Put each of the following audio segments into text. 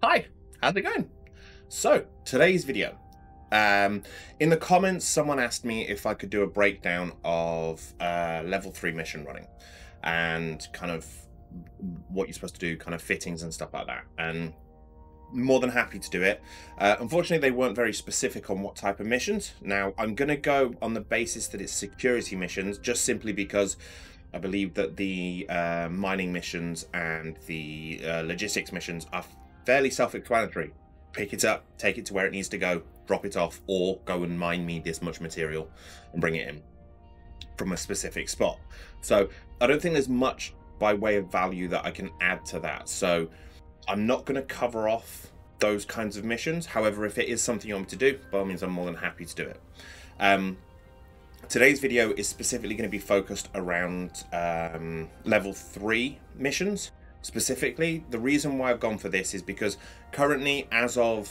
Hi, how's it going? So, today's video. In the comments, someone asked me if I could do a breakdown of level 3 mission running and kind of what you're supposed to do, kind of fittings and stuff like that. And more than happy to do it. Unfortunately, they weren't very specific on what type of missions. Now, I'm going to go on the basis that it's security missions, just simply because I believe that the mining missions and the logistics missions are fairly self-explanatory. Pick it up, take it to where it needs to go, drop it off, or go and mine me this much material and bring it in from a specific spot. So I don't think there's much by way of value that I can add to that. So I'm not going to cover off those kinds of missions. However, if it is something you want me to do, by all means, I'm more than happy to do it. Today's video is specifically going to be focused around level 3 missions. Specifically, the reason why I've gone for this is because currently, as of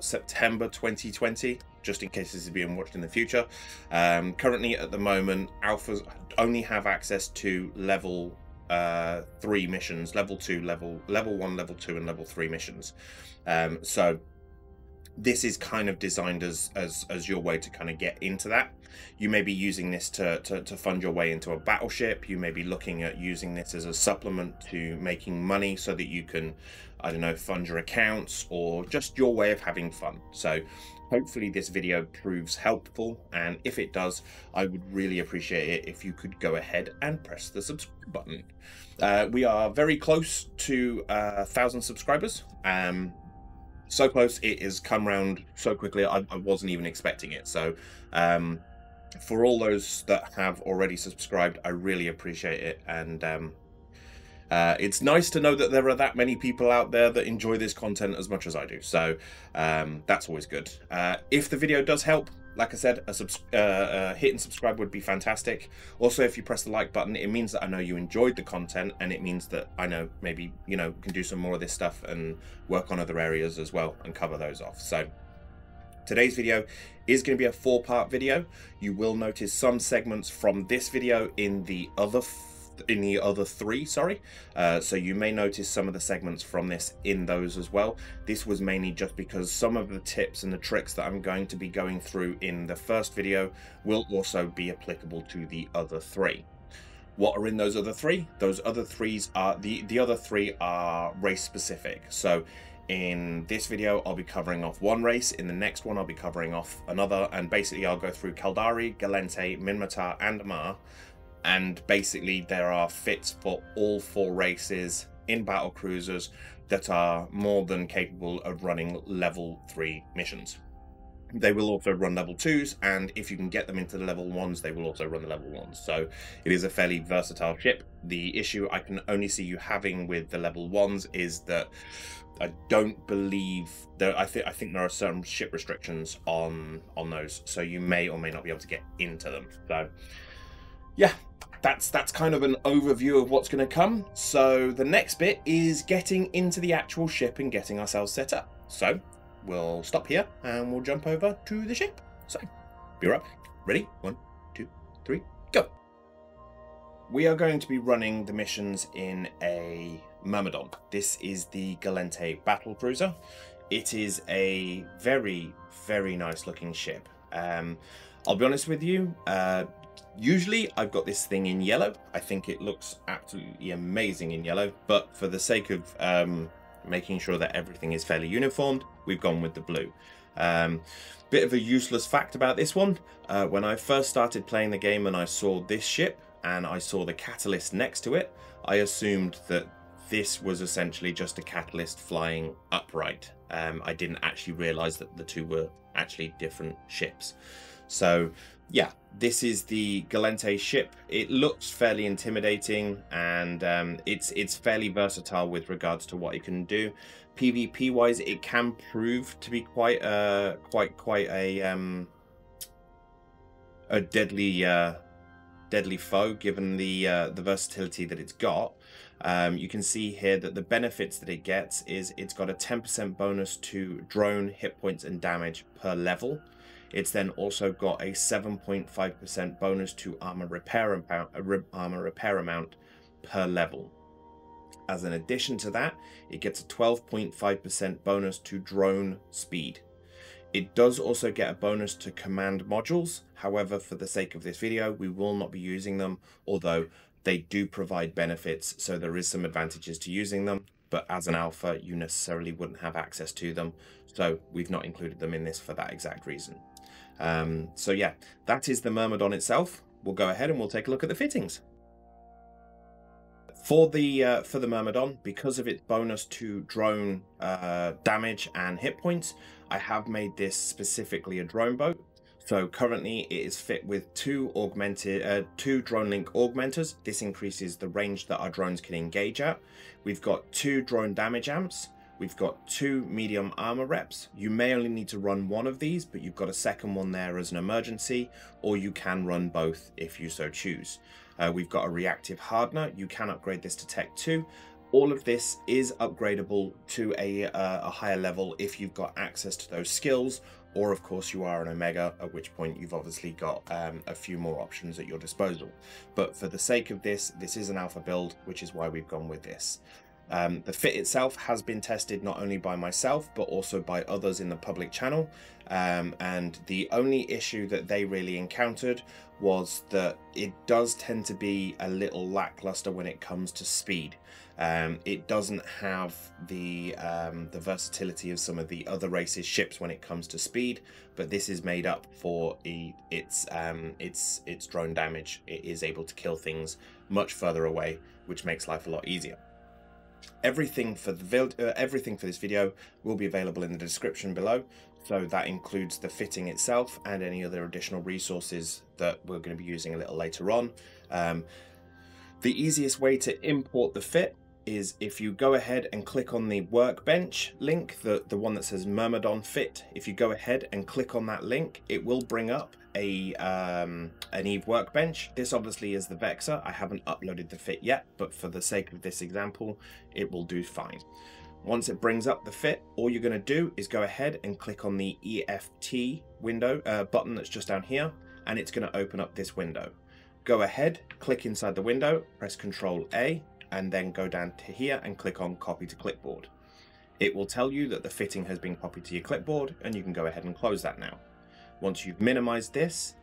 September 2020, just in case this is being watched in the future, currently at the moment, alphas only have access to level 3 missions, level 2, level 1, level 2, and level 3 missions. So this is kind of designed as your way to kind of get into that. You may be using this to fund your way into a battleship. You may be looking at using this as a supplement to making money so that you can, I don't know, fund your accounts, or just your way of having fun. So hopefully this video proves helpful, and if it does, I would really appreciate it if you could go ahead and press the subscribe button. We are very close to 1,000 subscribers. So close, it has come round so quickly, I wasn't even expecting it. So for all those that have already subscribed, I really appreciate it. And it's nice to know that there are that many people out there that enjoy this content as much as I do. So that's always good. If the video does help, like I said, hit and subscribe would be fantastic. Also, if you press the like button, it means that I know you enjoyed the content, and it means that I know maybe, you know, can do some more of this stuff and work on other areas as well and cover those off. So today's video is going to be a 4-part video. You will notice some segments from this video in the other 3, sorry. So you may notice some of the segments from this in those as well. This was mainly just because some of the tips and the tricks that I'm going to be going through in the first video will also be applicable to the other 3. What are in those other 3? Those other 3s are the other 3 are race specific. So in this video, I'll be covering off one race. In the next one, I'll be covering off another. And basically, I'll go through Caldari, Gallente, Minmatar, and Amar. And basically, there are fits for all 4 races in battle cruisers that are more than capable of running level 3 missions. They will also run level 2s, and if you can get them into the level 1s, they will also run the level 1s. So it is a fairly versatile ship. The issue I can only see you having with the level 1s is that I don't believe that I think there are certain ship restrictions on those, so you may or may not be able to get into them. So yeah, that's kind of an overview of what's going to come. So the next bit is getting into the actual ship and getting ourselves set up. So we'll stop here and we'll jump over to the ship. So be right back. Ready? 1, 2, 3, go. We are going to be running the missions in a Myrmidon. This is the Gallente battle cruiser. It is a very, very nice looking ship. I'll be honest with you, usually I've got this thing in yellow. I think it looks absolutely amazing in yellow, but for the sake of making sure that everything is fairly uniformed, we've gone with the blue. Bit of a useless fact about this one. When I first started playing the game and I saw this ship and I saw the catalyst next to it, I assumed that this was essentially just a catalyst flying upright. I didn't actually realize that the two were actually different ships. So yeah, this is the Gallente ship. It looks fairly intimidating, and it's fairly versatile with regards to what it can do. PvP wise, it can prove to be quite a deadly foe, given the versatility that it's got. You can see here that the benefits that it gets is it's got a 10% bonus to drone hit points and damage per level. It's then also got a 7.5% bonus to armor repair amount per level. As an addition to that, it gets a 12.5% bonus to drone speed. It does also get a bonus to command modules. However, for the sake of this video, we will not be using them, although they do provide benefits, so there is some advantages to using them. But as an alpha, you necessarily wouldn't have access to them, so we've not included them in this for that exact reason. So yeah, that is the Myrmidon itself. We'll go ahead and we'll take a look at the fittings. For the Myrmidon, because of its bonus to drone damage and hit points, I have made this specifically a drone boat. So currently it is fit with two drone link augmenters. This increases the range that our drones can engage at. We've got 2 drone damage amps. We've got 2 medium armor reps. You may only need to run one of these, but you've got a second one there as an emergency, or you can run both if you so choose. We've got a reactive hardener. You can upgrade this to Tech 2. All of this is upgradable to a higher level if you've got access to those skills, or of course you are an Omega, at which point you've obviously got a few more options at your disposal. But for the sake of this, this is an alpha build, which is why we've gone with this. The fit itself has been tested not only by myself, but also by others in the public channel. And the only issue that they really encountered was that it does tend to be a little lackluster when it comes to speed. It doesn't have the versatility of some of the other races' ships when it comes to speed, but this is made up for its drone damage. It is able to kill things much further away, which makes life a lot easier. Everything for this video will be available in the description below, so that includes the fitting itself and any other additional resources that we're going to be using a little later on. The easiest way to import the fit is if you go ahead and click on the workbench link, the one that says Myrmidon fit. If you go ahead and click on that link, it will bring up an Eve workbench. This obviously is the Vexor. I haven't uploaded the fit yet, but for the sake of this example, it will do fine. Once it brings up the fit, all you're going to do is go ahead and click on the EFT window button that's just down here, and it's going to open up this window. Go ahead, click inside the window, press Ctrl A, and then go down to here and click on copy to clipboard. It will tell you that the fitting has been copied to your clipboard, and you can go ahead and close that now. Once you've minimized this,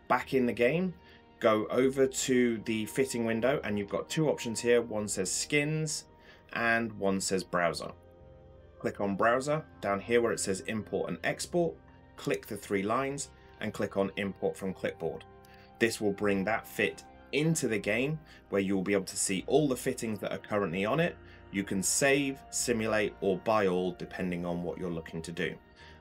back in the game, go over to the fitting window, and you've got 2 options here. One says skins and one says browser. Click on browser. Down here where it says import and export, click the 3 lines and click on import from clipboard. This will bring that fit into the game, where you will be able to see all the fittings that are currently on it. You can save, simulate, or buy all depending on what you're looking to do.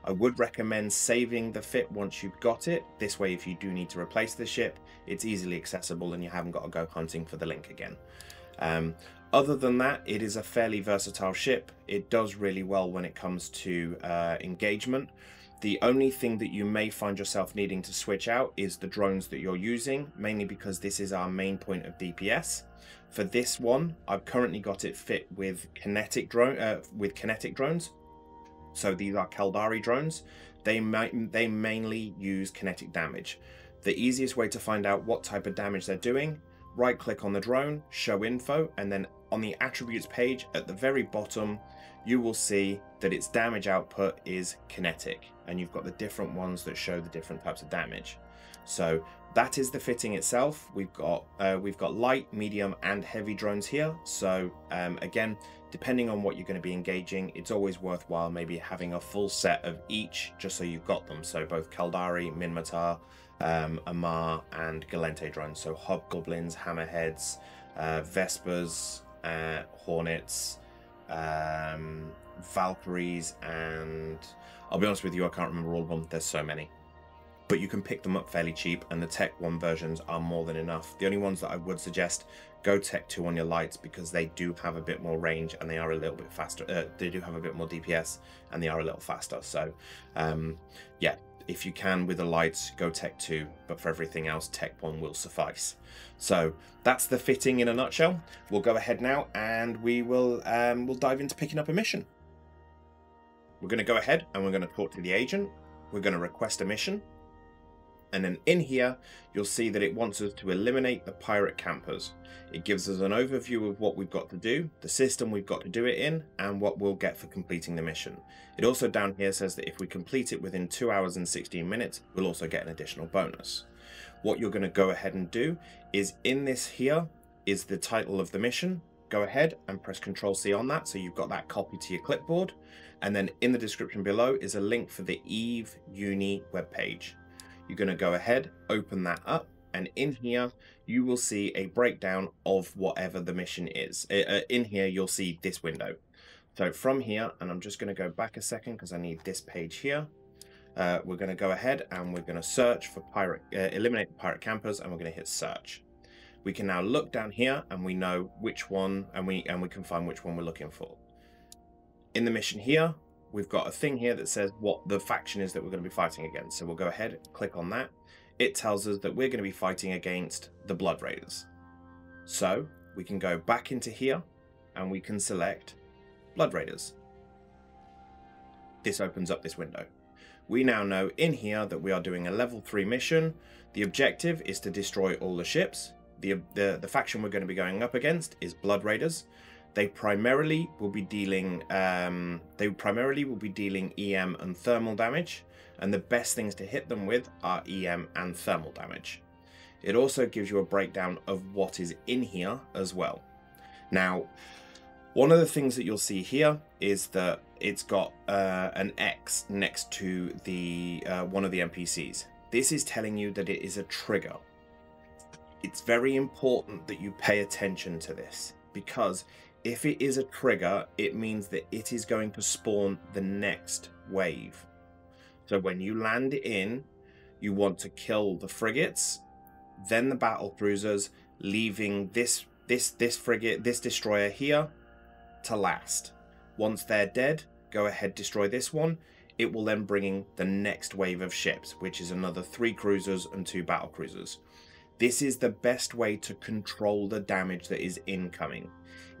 I would recommend saving the fit once you've got it. This way, if you do need to replace the ship, it's easily accessible and you haven't got to go hunting for the link again. Other than that, it is a fairly versatile ship. It does really well when it comes to engagement. The only thing that you may find yourself needing to switch out is the drones that you're using, mainly because this is our main point of DPS. For this one, I've currently got it fit with kinetic drones. So these are Caldari drones. They mainly use kinetic damage. The easiest way to find out what type of damage they're doing, right click on the drone, show info, and then on the attributes page at the very bottom, you will see that its damage output is kinetic, and you've got the different ones that show the different types of damage. So that is the fitting itself. We've got light, medium, and heavy drones here. So again, depending on what you're going to be engaging, it's always worthwhile maybe having a full set of each, just so you've got them. So both Caldari, Minmatar, Amar, and Gallente drones. So hobgoblins, hammerheads, Vespers, Hornets, Valkyries, and I'll be honest with you, I can't remember all of them. There's so many, but you can pick them up fairly cheap, and the Tech 1 versions are more than enough. The only ones that I would suggest, go Tech 2 on your lights, because they do have a bit more range and they are a little bit faster. They do have a bit more DPS and they are a little faster. So yeah, if you can with the lights, go Tech 2, but for everything else, Tech 1 will suffice. So that's the fitting in a nutshell. We'll go ahead now and we will we'll dive into picking up a mission. We're going to go ahead and we're going to talk to the agent. We're going to request a mission. And then in here, you'll see that it wants us to eliminate the pirate campers. It gives us an overview of what we've got to do, the system we've got to do it in, and what we'll get for completing the mission. It also down here says that if we complete it within 2 hours and 16 minutes, we'll also get an additional bonus. What you're going to go ahead and do is in this here is the title of the mission. Go ahead and press Ctrl+C on that so you've got that copy to your clipboard. And then in the description below is a link for the EVE Uni webpage. You're going to go ahead, open that up, and in here you will see a breakdown of whatever the mission is. In here you'll see this window. So from here, and I'm just going to go back a second because I need this page here. We're going to go ahead and we're going to search for eliminate the pirate campers, and we're going to hit search. We can now look down here and we know which one, and we can find which one we're looking for. In the mission here, we've got a thing here that says what the faction is that we're going to be fighting against. So we'll go ahead, click on that. It tells us that we're going to be fighting against the Blood Raiders. So we can go back into here and we can select Blood Raiders. This opens up this window. We now know in here that we are doing a level 3 mission. The objective is to destroy all the ships. The faction we're going to be going up against is Blood Raiders. They primarily will be dealing EM and thermal damage, and the best things to hit them with are EM and thermal damage. It also gives you a breakdown of what is in here as well. Now, one of the things that you'll see here is that it's got an X next to the one of the NPCs. This is telling you that it is a trigger. It's very important that you pay attention to this, because if it is a trigger, it means that it is going to spawn the next wave. So when you land in, you want to kill the frigates, then the battle cruisers, leaving this destroyer here to last. Once they're dead, go ahead, destroy this one. It will then bring in the next wave of ships, which is another 3 cruisers and 2 battle cruisers. This is the best way to control the damage that is incoming.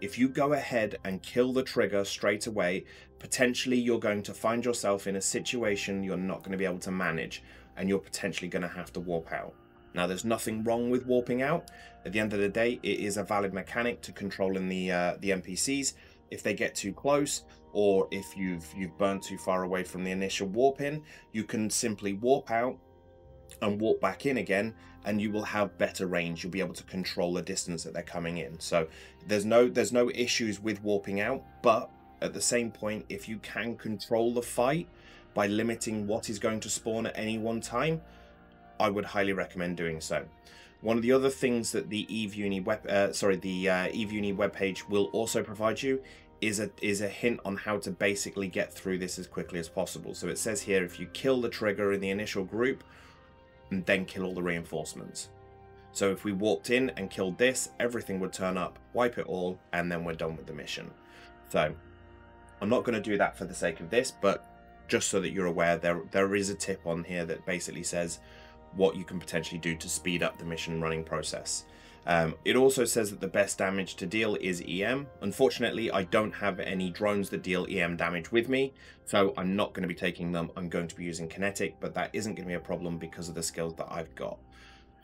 If you go ahead and kill the trigger straight away, potentially you're going to find yourself in a situation you're not going to be able to manage, and you're potentially going to have to warp out. Now, there's nothing wrong with warping out. At the end of the day, it is a valid mechanic to controlling the NPCs. If they get too close, or if you've burned too far away from the initial warp in, you can simply warp out and walk back in again, and you will have better range. You'll be able to control the distance that they're coming in. So there's no issues with warping out, but at the same point, if you can control the fight by limiting what is going to spawn at any one time, I would highly recommend doing so. One of the other things that the EVE Uni webpage will also provide you is a hint on how to basically get through this as quickly as possible. So it says here, if you kill the trigger in the initial group, and then kill all the reinforcements. So if we walked in and killed this, everything would turn up, wipe it all, and then we're done with the mission. So I'm not going to do that for the sake of this, but just so that you're aware, there is a tip on here that basically says what you can potentially do to speed up the mission running process. It also says that the best damage to deal is EM. Unfortunately, I don't have any drones that deal EM damage with me, so I'm not going to be taking them. I'm going to be using kinetic, but that isn't going to be a problem because of the skills that I've got.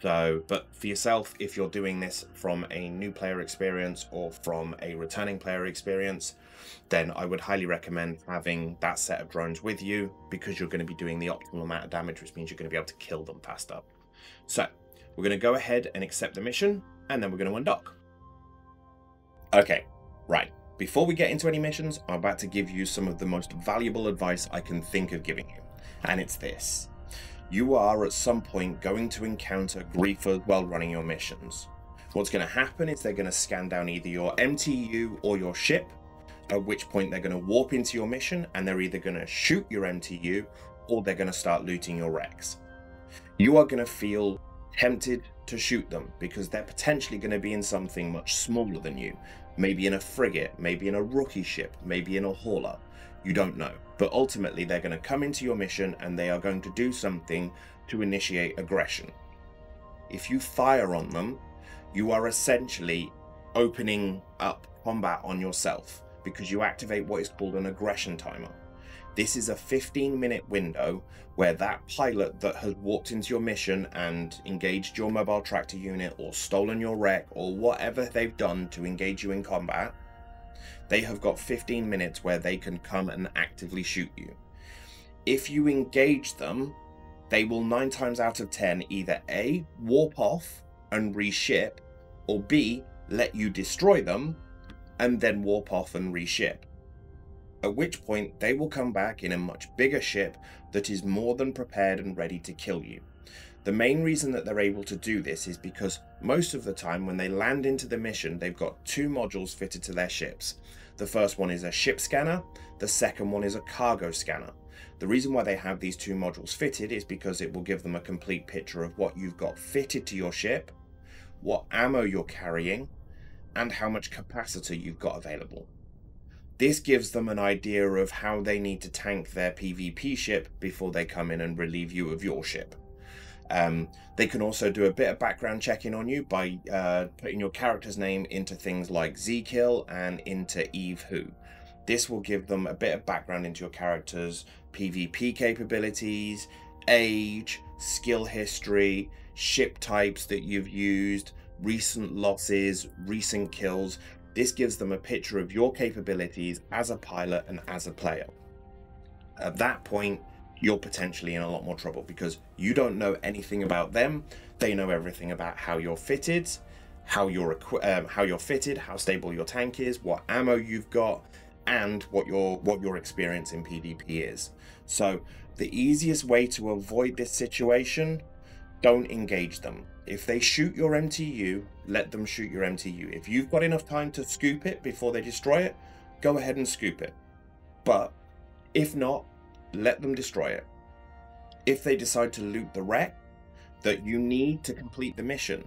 So, but for yourself, if you're doing this from a new player experience or from a returning player experience, then I would highly recommend having that set of drones with you, because you're going to be doing the optimal amount of damage, which means you're going to be able to kill them faster. So we're going to go ahead and accept the mission, and then we're going to undock. Okay, right. Before we get into any missions, I'm about to give you some of the most valuable advice I can think of giving you. And it's this. You are at some point going to encounter griefers while running your missions. What's going to happen is they're going to scan down either your MTU or your ship, at which point they're going to warp into your mission, and they're either going to shoot your MTU or they're going to start looting your wrecks. You are going to feel tempted to shoot them because they're potentially going to be in something much smaller than you, maybe in a frigate, maybe in a rookie ship, maybe in a hauler. You don't know, but ultimately they're going to come into your mission and they are going to do something to initiate aggression. If you fire on them, you are essentially opening up combat on yourself, because you activate what is called an aggression timer. This is a 15-minute window where that pilot that has walked into your mission and engaged your mobile tractor unit or stolen your wreck or whatever they've done to engage you in combat, they have got 15 minutes where they can come and actively shoot you. If you engage them, they will 9 times out of 10 either A, warp off and reship, or B, let you destroy them and then warp off and reship. At which point they will come back in a much bigger ship that is more than prepared and ready to kill you. The main reason that they're able to do this is because most of the time when they land into the mission, they've got 2 modules fitted to their ships. The first one is a ship scanner, the second one is a cargo scanner. The reason why they have these 2 modules fitted is because it will give them a complete picture of what you've got fitted to your ship, what ammo you're carrying, and how much capacity you've got available. This gives them an idea of how they need to tank their PvP ship before they come in and relieve you of your ship. They can also do a bit of background checking on you by putting your character's name into things like Zkill and into Eve Who. This will give them a bit of background into your character's PvP capabilities, age, skill history, ship types that you've used, recent losses, recent kills. This gives them a picture of your capabilities as a pilot and as a player. At that point, you're potentially in a lot more trouble because you don't know anything about them. They know everything about how you're fitted, how you're fitted, how stable your tank is, what ammo you've got, and what your experience in PvP is. So the easiest way to avoid this situation, don't engage them. If they shoot your MTU, let them shoot your MTU. If you've got enough time to scoop it before they destroy it, go ahead and scoop it. But if not, let them destroy it. If they decide to loot the wreck that you need to complete the mission,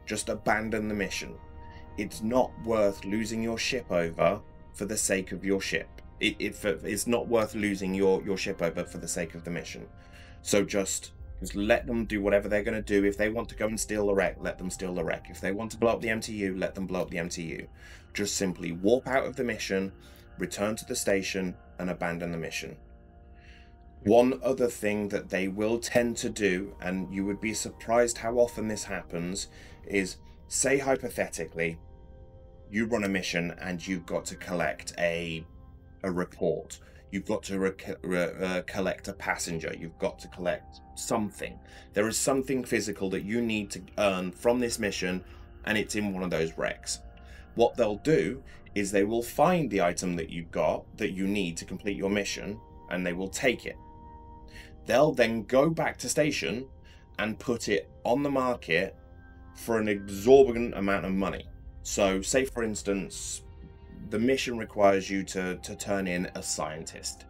just abandon the mission. It's not worth losing your ship over for the sake of your ship. It's not worth losing your ship over for the sake of the mission. So just let them do whatever they're going to do. If they want to go and steal the wreck, let them steal the wreck. If they want to blow up the MTU, let them blow up the MTU. Just simply warp out of the mission, return to the station, and abandon the mission. One other thing that they will tend to do, and you would be surprised how often this happens, is say hypothetically, you run a mission and you've got to collect a report. You've got to collect a passenger. You've got to collect something. There is something physical that you need to earn from this mission, and it's in one of those wrecks. What they'll do is they will find the item that you've got that you need to complete your mission, and they will take it. They'll then go back to station and put it on the market for an exorbitant amount of money. So say for instance, the mission requires you to turn in a scientist.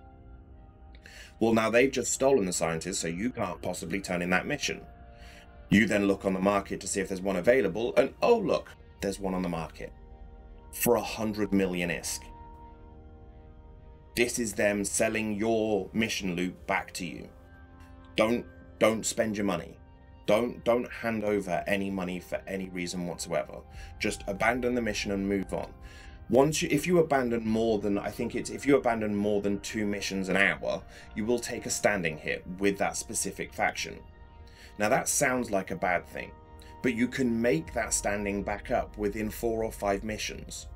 Well, now they've just stolen the scientist, so you can't possibly turn in that mission. You then look on the market to see if there's one available, and oh look, there's one on the market for 100 million ISK. This is them selling your mission loot back to you. Don't spend your money. Don't hand over any money for any reason whatsoever. Just abandon the mission and move on. If you abandon more than, if you abandon more than 2 missions an hour, you will take a standing hit with that specific faction. Now that sounds like a bad thing, but you can make that standing back up within 4 or 5 missions.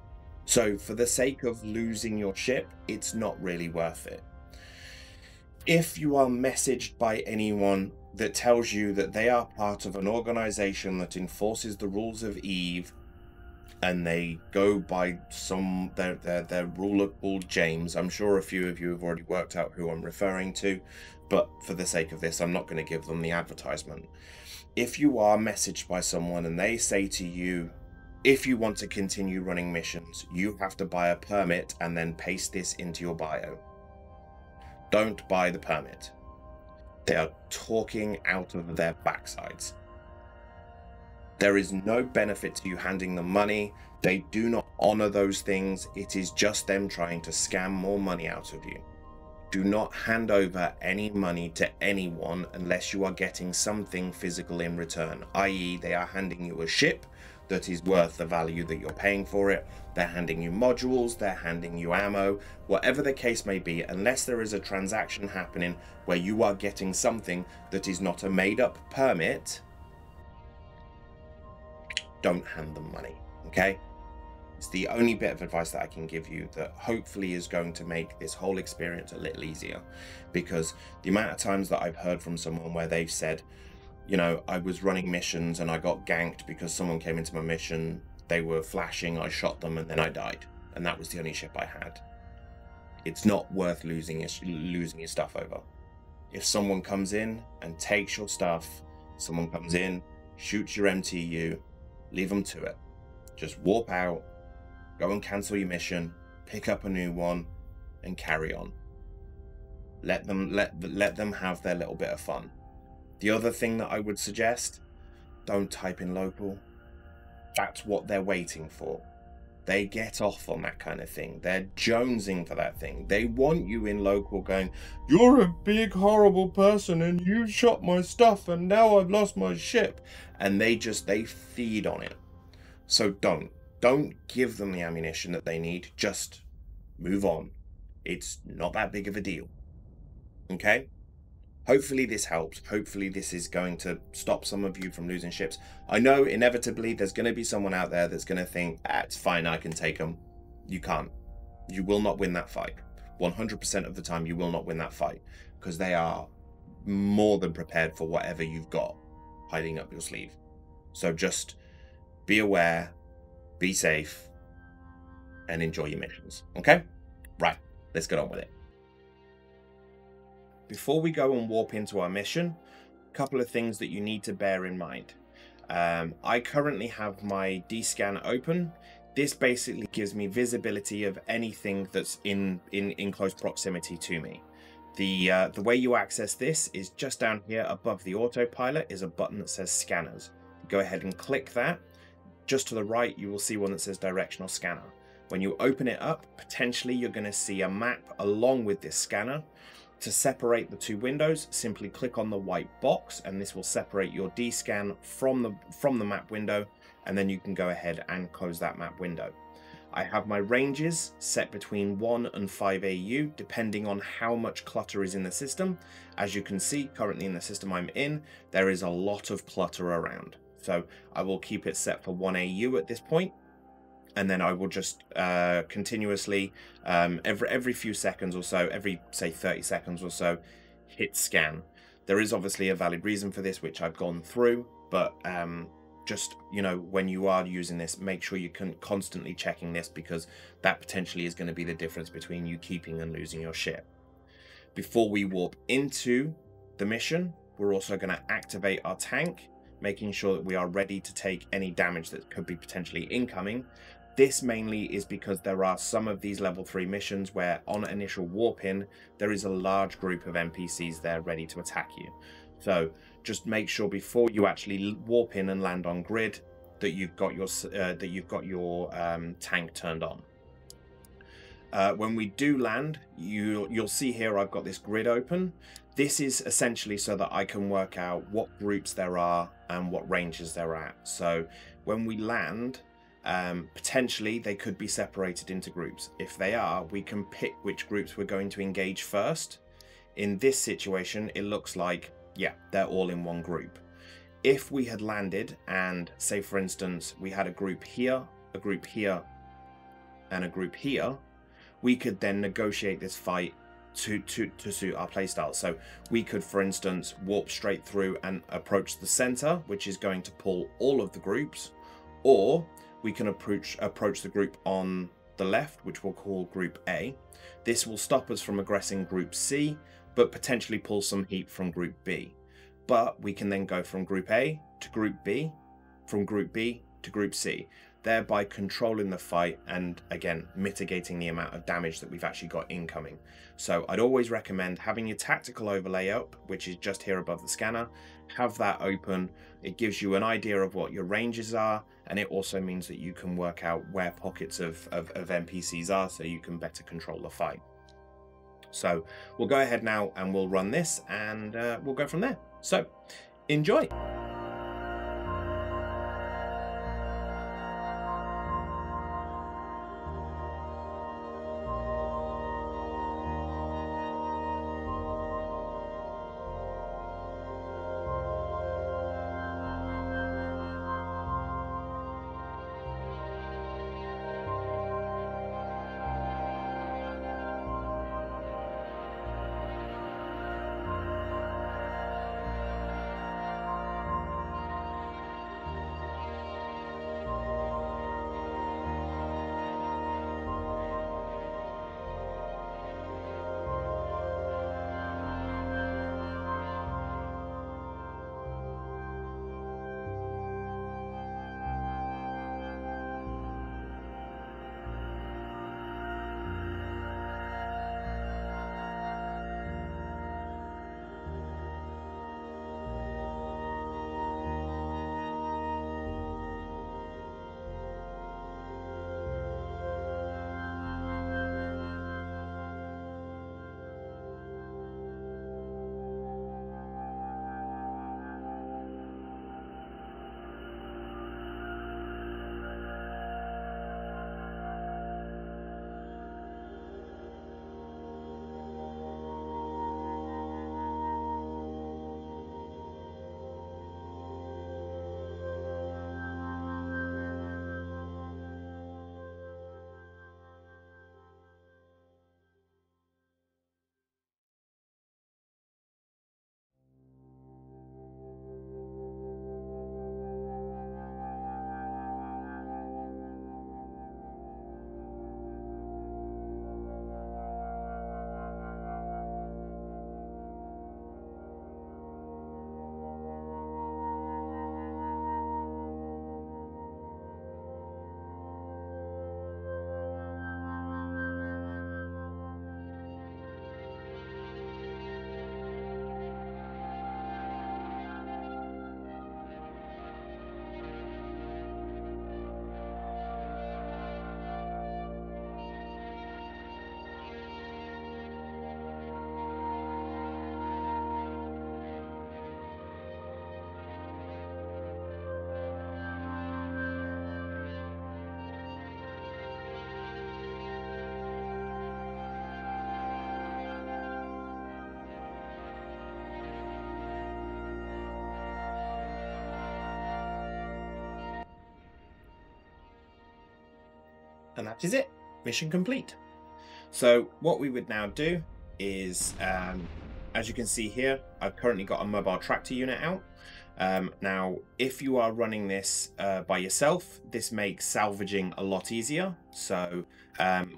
So for the sake of losing your ship, it's not really worth it. If you are messaged by anyone that tells you that they are part of an organization that enforces the rules of Eve, and they go by their ruler called James, I'm sure a few of you have already worked out who I'm referring to, but for the sake of this, I'm not going to give them the advertisement. If you are messaged by someone and they say to you, if you want to continue running missions, you have to buy a permit and then paste this into your bio. Don't buy the permit. They are talking out of their backsides. There is no benefit to you handing them money. They do not honor those things. It is just them trying to scam more money out of you. Do not hand over any money to anyone unless you are getting something physical in return, i.e. they are handing you a ship that is worth the value that you're paying for it. They're handing you modules, they're handing you ammo, whatever the case may be, unless there is a transaction happening where you are getting something that is not a made-up permit, don't hand them money, okay? It's the only bit of advice that I can give you that hopefully is going to make this whole experience a little easier, because the amount of times that I've heard from someone where they've said, you know, I was running missions and I got ganked because someone came into my mission, they were flashing, I shot them, and then I died, and that was the only ship I had. It's not worth losing your stuff over. If someone comes in and takes your stuff, someone comes in, shoots your MTU, leave them to it. Just warp out, go and cancel your mission, pick up a new one, and carry on. Let them have their little bit of fun. The other thing that I would suggest, don't type in local. That's what they're waiting for. They get off on that kind of thing. They're jonesing for that thing. They want you in local going, you're a big horrible person and you shot my stuff and now I've lost my ship. And they feed on it. So don't give them the ammunition that they need. Just move on. It's not that big of a deal. Okay? Hopefully this helps. Hopefully this is going to stop some of you from losing ships. I know inevitably there's going to be someone out there that's going to think, it's fine, I can take them. You can't. You will not win that fight. 100% of the time you will not win that fight, because they are more than prepared for whatever you've got hiding up your sleeve. So just be aware, be safe, and enjoy your missions. Okay? Right, let's get on with it. Before we go and warp into our mission, a couple of things that you need to bear in mind. I currently have my D-scan open. This basically gives me visibility of anything that's in close proximity to me. The way you access this is just down here above the autopilot is a button that says scanners. Go ahead and click that. Just to the right, you will see one that says directional scanner. When you open it up, potentially you're going to see a map along with this scanner. To separate the two windows, simply click on the white box and this will separate your D-scan from the map window, and then you can go ahead and close that map window. I have my ranges set between 1 and 5 AU depending on how much clutter is in the system. As you can see, currently in the system I'm in, there is a lot of clutter around. So I will keep it set for 1 AU at this point. And then I will just continuously, every few seconds or so, every, say, 30 seconds or so, hit scan. There is obviously a valid reason for this, which I've gone through, but just, you know, when you are using this, make sure you can constantly checking this, because that potentially is going to be the difference between you keeping and losing your ship. Before we warp into the mission, we're also going to activate our tank, making sure that we are ready to take any damage that could be potentially incoming. This mainly is because there are some of these level 3 missions where on initial warp in, there is a large group of NPCs there ready to attack you. So just make sure before you actually warp in and land on grid that you've got your tank turned on. When we do land, you'll see here I've got this grid open. This is essentially so that I can work out what groups there are and what ranges they're at. So when we land, potentially they could be separated into groups. If they are, we can pick which groups we're going to engage first. In this situation, it looks like, yeah, they're all in one group. If we had landed and, say for instance, we had a group here, a group here, and a group here, we could then negotiate this fight to suit our playstyle. So we could, for instance, warp straight through and approach the center, which is going to pull all of the groups, or we can approach the group on the left, which we'll call Group A. This will stop us from aggressing Group C, but potentially pull some heat from Group B. But we can then go from Group A to Group B, from Group B to Group C, thereby controlling the fight and, again, mitigating the amount of damage that we've actually got incoming. So I'd always recommend having your tactical overlay up, which is just here above the scanner. Have that open. It gives you an idea of what your ranges are, and it also means that you can work out where pockets of NPCs are, so you can better control the fight. So we'll go ahead now and we'll run this, and we'll go from there. So enjoy. And that is it. Mission complete. So what we would now do is, as you can see here, I've currently got a mobile tractor unit out. Now, if you are running this by yourself, this makes salvaging a lot easier. So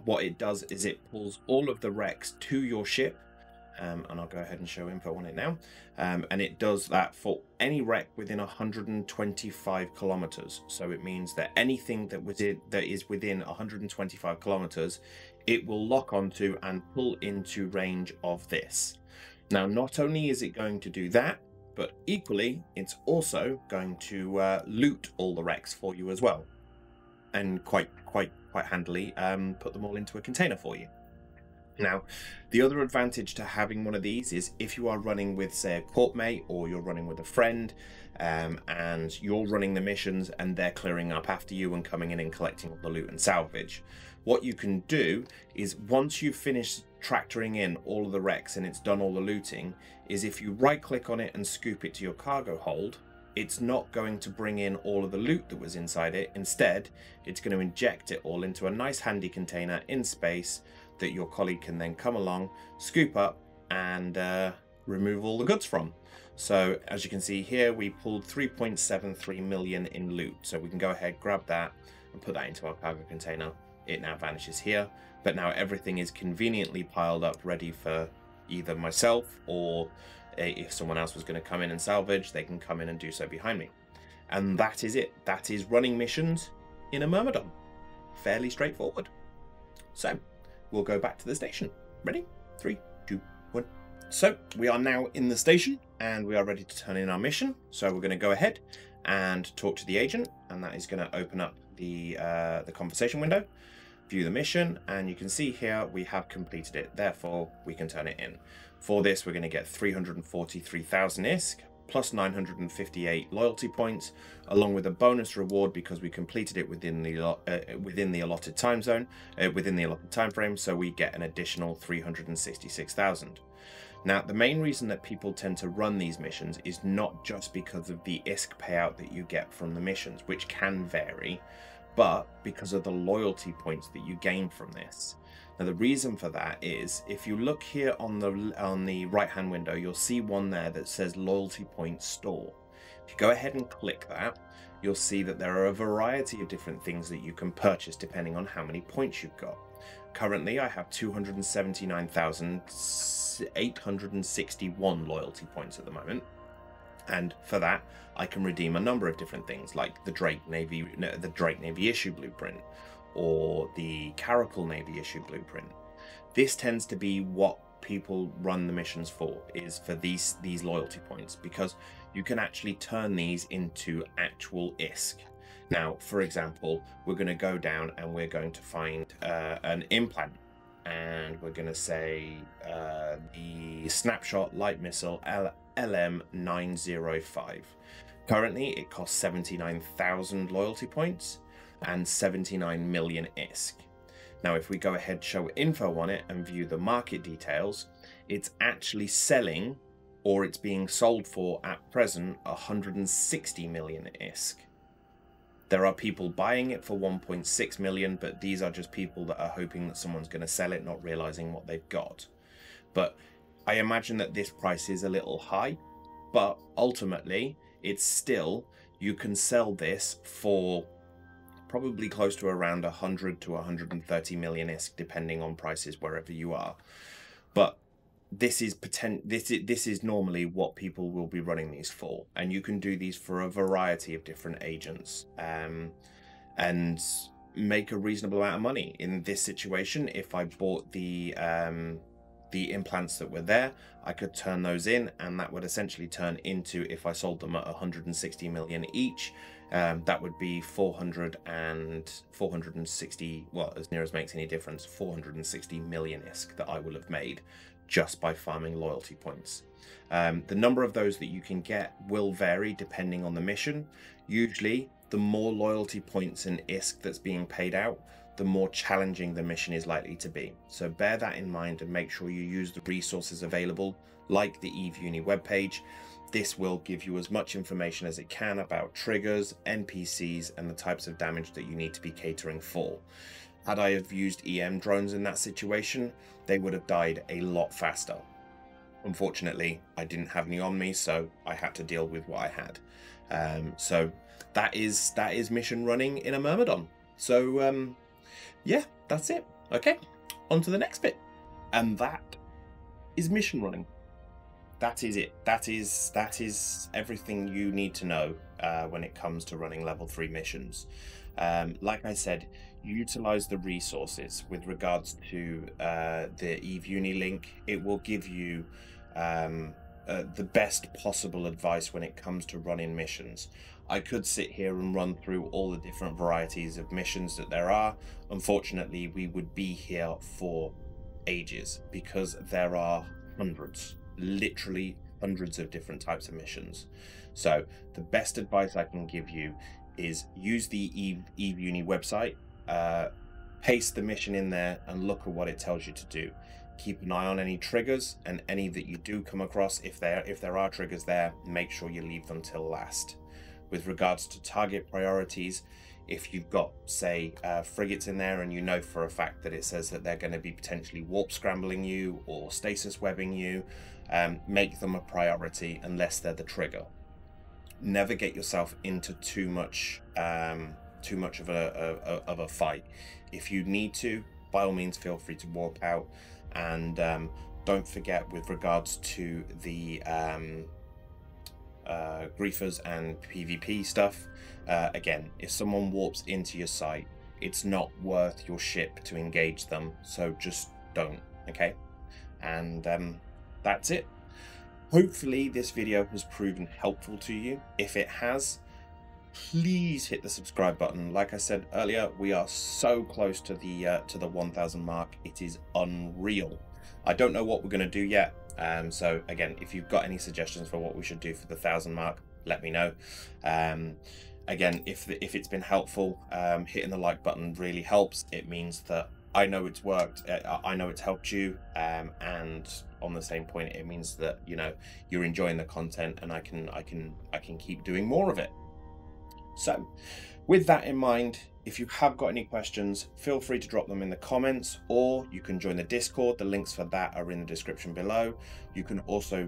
what it does is it pulls all of the wrecks to your ship. And I'll go ahead and show info on it now. And it does that for any wreck within 125 kilometers. So it means that anything that is within 125 kilometers, it will lock onto and pull into range of this. Now, not only is it going to do that, but equally, it's also going to loot all the wrecks for you as well, and quite handily put them all into a container for you. Now, the other advantage to having one of these is if you are running with, say, a corp mate, or you're running with a friend, and you're running the missions and they're clearing up after you and coming in and collecting all the loot and salvage. What you can do is, once you've finished tractoring in all of the wrecks and it's done all the looting, is if you right click on it and scoop it to your cargo hold, it's not going to bring in all of the loot that was inside it. Instead, it's going to inject it all into a nice handy container in space that your colleague can then come along, scoop up, and remove all the goods from. So as you can see here, we pulled 3.73 million in loot. So we can go ahead, grab that, and put that into our cargo container. It now vanishes here, but now everything is conveniently piled up, ready for either myself, or if someone else was going to come in and salvage, they can come in and do so behind me. And that is it. That is running missions in a Myrmidon. Fairly straightforward. So we'll go back to the station. Ready? 3, 2, 1. So we are now in the station and we are ready to turn in our mission. So we're going to go ahead and talk to the agent, and that is going to open up the conversation window, view the mission, and you can see here we have completed it. Therefore, we can turn it in. For this, we're going to get 343,000 ISK plus 958 loyalty points, along with a bonus reward because we completed it within the allotted time zone, within the allotted time frame. So we get an additional 366,000. Now, the main reason that people tend to run these missions is not just because of the ISK payout that you get from the missions, which can vary, but because of the loyalty points that you gain from this. Now, the reason for that is, if you look here on the right hand window, you'll see one there that says loyalty points store. If you go ahead and click that, you'll see that there are a variety of different things that you can purchase depending on how many points you've got. Currently, I have 279,861 loyalty points at the moment. And for that, I can redeem a number of different things, like the Drake Navy issue blueprint, or the Caracal Navy issue blueprint. This tends to be what people run the missions for, is for these loyalty points, because you can actually turn these into actual ISK. Now, for example, we're going to go down and we're going to find an implant, and we're going to say the Snapshot Light Missile LM905. Currently, it costs 79,000 loyalty points and 79 million ISK. Now, if we go ahead, show info on it, and view the market details, it's actually selling, or it's being sold for at present, 160 million ISK. There are people buying it for 1.6 million, but these are just people that are hoping that someone's going to sell it, not realizing what they've got. But I imagine that this price is a little high, but ultimately, it's still, you can sell this for probably close to around 100 to 130 million ISK, depending on prices wherever you are. But this is normally what people will be running these for, and you can do these for a variety of different agents, and make a reasonable amount of money. In this situation, if I bought the implants that were there, I could turn those in, and that would essentially turn into, if I sold them at 160 million each, that would be 460, well, as near as makes any difference, 460 million ISK that I will have made just by farming loyalty points. The number of those that you can get will vary depending on the mission. Usually, the more loyalty points and ISK that's being paid out, the more challenging the mission is likely to be. So bear that in mind and make sure you use the resources available, like the Eve Uni webpage. This will give you as much information as it can about triggers, NPCs, and the types of damage that you need to be catering for. Had I have used EM drones in that situation, they would have died a lot faster. Unfortunately, I didn't have any on me, so I had to deal with what I had. So that is mission running in a Myrmidon. So yeah, that's it. Okay, on to the next bit. And that is mission running. That is it. That is everything you need to know when it comes to running level 3 missions. Like I said, utilize the resources with regards to the Eve Uni link. It will give you the best possible advice when it comes to running missions. I could sit here and run through all the different varieties of missions that there are. Unfortunately, we would be here for ages because there are hundreds, literally hundreds of different types of missions. So the best advice I can give you is use the Eve Uni website, paste the mission in there and look at what it tells you to do. Keep an eye on any triggers, and any that you do come across, if there are triggers there, make sure you leave them till last. With regards to target priorities, if you've got, say, frigates in there and you know for a fact that it says that they're going to be potentially warp scrambling you or stasis webbing you, make them a priority unless they're the trigger. Never get yourself into too much of a fight. If you need to, by all means, feel free to warp out. And don't forget, with regards to the griefers and PvP stuff, again, if someone warps into your site, it's not worth your ship to engage them, so just don't. Okay, and that's it. Hopefully this video has proven helpful to you. If it has, please hit the subscribe button. Like I said earlier, we are so close to the 1,000 mark. It is unreal. I don't know what we're going to do yet. So again, if you've got any suggestions for what we should do for the 1,000 mark, let me know. Again, if it's been helpful, hitting the like button really helps. It means that I know it's worked. I know it's helped you. And on the same point, it means that, you know, you're enjoying the content, and I can keep doing more of it. So with that in mind, if you have got any questions, feel free to drop them in the comments, or you can join the Discord. The links for that are in the description below. You can also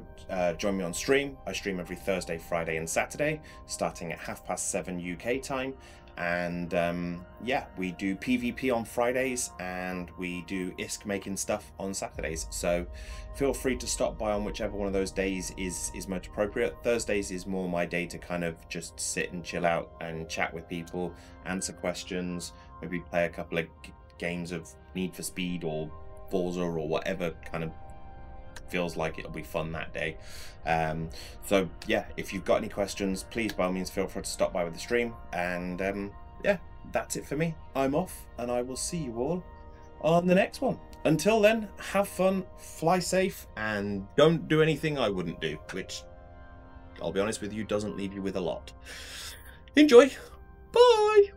join me on stream. I stream every Thursday, Friday and Saturday, starting at 7:30 UK time. And yeah, we do PvP on Fridays and we do ISK making stuff on Saturdays. So feel free to stop by on whichever one of those days is most appropriate. Thursdays is more my day to kind of just sit and chill out and chat with people, answer questions, maybe play a couple of games of Need for Speed or Forza or whatever kind of feels like it'll be fun that day. So yeah, if you've got any questions, please by all means feel free to stop by with the stream. And yeah, that's it for me. I'm off, and I will see you all on the next one. Until then, have fun, fly safe, and don't do anything I wouldn't do, which, I'll be honest with you, doesn't leave you with a lot. Enjoy. Bye.